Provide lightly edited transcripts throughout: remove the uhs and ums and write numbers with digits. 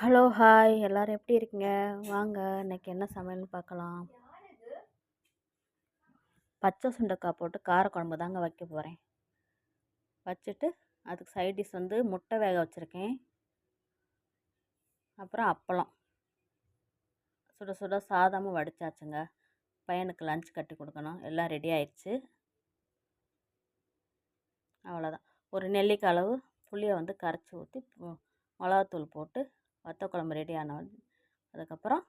Hello, hi எல்லாரும் எப்படி இருக்கீங்க? வாங்க இன்னைக்கு என்ன சமையல்னு பார்க்கலாம். பச்சை சுண்டைக்காய் போட்டு காரக்குழம்பு தாங்க வைக்க போகிறேன். வச்சுட்டு அதுக்கு சைட் டிஷ் முட்டை வேக வச்சுருக்கேன். அப்புறம் அப்பளம், சுட சுட சாதமும் வடிச்சாச்சுங்க. பையனுக்கு லஞ்ச் கட்டி கொடுக்கணும். எல்லாம் ரெடி ஆயிடுச்சு. அவ்வளோதான். ஒரு நெல்லிக்காய் அளவு புளியை கரைச்சி ஊற்றி மிளகாத்தூள் போட்டு வத்த குழம்பு ரெடி அதுக்கப்புறம்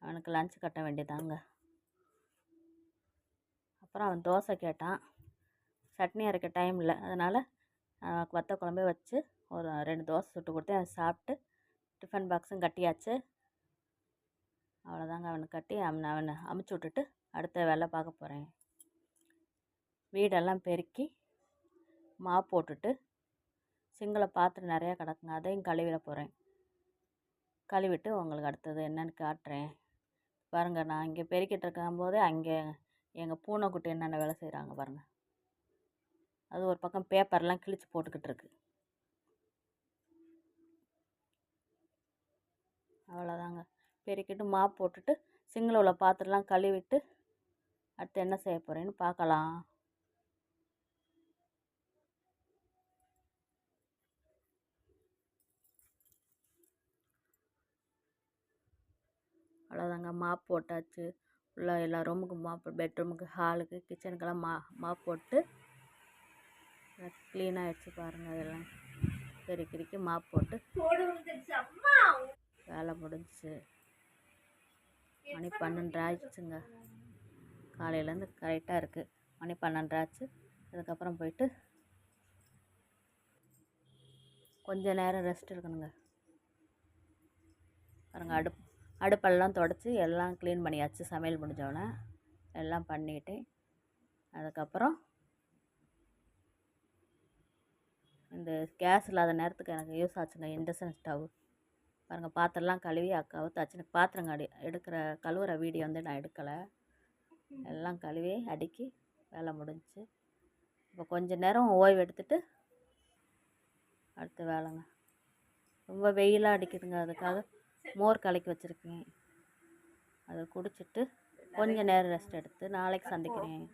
அவனுக்கு லஞ்ச் கட்ட வேண்டியதாங்க. அப்புறம் அவன் தோசை கேட்டான். சட்னி அரைக்க டைம் இல்லை, அதனால் வத்த குழம்பே வச்சு ஒரு 2 தோசை சுட்டு கொடுத்து அவன் சாப்பிட்டு டிஃபன் பாக்ஸும் கட்டியாச்சு. அவ்வளோதாங்க. அவனுக்கு கட்டி அவனை அமுச்சு விட்டுட்டு அடுத்த வேலை பார்க்க போகிறேன். வீடெல்லாம் பெருக்கி மாப் போட்டுட்டு சிங்கில் பாத்திரம் நிறையா கிடக்குங்க, அதையும் கழுவிட போகிறேன். கழுவிட்டு உங்களுக்கு அடுத்தது என்னென்னு காட்டுறேன் பாருங்கள். நான் இங்கே பெருக்கிட்டு இருக்கும்போது அங்கே எங்கள் பூனைக்குட்டி என்னென்ன வேலை செய்கிறாங்க பாருங்கள். அது ஒரு பக்கம் பேப்பர்லாம் கிழிச்சு போட்டுக்கிட்டு இருக்கு. அவ்வளோதாங்க. பெருக்கிட்டு மாப் போட்டுட்டு சிங்கில் உள்ள பாத்திரம்லாம் கழுவிட்டு அடுத்து என்ன செய்ய போகிறேன்னு பார்க்கலாம். அவ்வளோதாங்க. மாப் போட்டாச்சு. உள்ள எல்லா ரூமுக்கு மாப், பெட்ரூமுக்கு, ஹாலுக்கு, கிச்சனுக்கெல்லாம் மாப் போட்டு க்ளீனாக வச்சு பாருங்கள். அதெல்லாம் பெருக்கி மாப் போட்டு வேலை முடிஞ்சிச்சு. மணி 12 ஆயிடுச்சுங்க. காலையிலேருந்து கரெக்டாக இருக்குது. மணி 12 ஆச்சு. அதுக்கப்புறம் போயிட்டு கொஞ்ச நேரம் ரெஸ்ட் இருக்கணுங்க. பாருங்கள், அடுப்பெல்லாம் தொடச்சி எல்லாம் க்ளீன் பண்ணியாச்சு. சமையல் முடிஞ்சோடனே எல்லாம் பண்ணிவிட்டு அதுக்கப்புறம் இந்த கேஸ் இல்லாத நேரத்துக்கு எனக்கு யூஸ் ஆச்சுங்க இண்டக்ஷன் ஸ்டவ். பாருங்கள், பாத்திரம்லாம் கழுவி அக்காவை பாத்திரம் கழுவுற வீடியோ நான் எடுக்கலை. எல்லாம் கழுவி அடுக்கி வேலை முடிஞ்சிச்சு. இப்போ கொஞ்சம் நேரம் ஓய்வு எடுத்துகிட்டு அடுத்த வேலைங்க. ரொம்ப வெயிலாக அடிக்குதுங்க, அதுக்காக மோர் கலக்கி வச்சுருக்கேன். அதை குடிச்சிட்டு கொஞ்சம் நேரம் ரெஸ்ட் எடுத்து நாளைக்கு சந்திக்கிறேன்.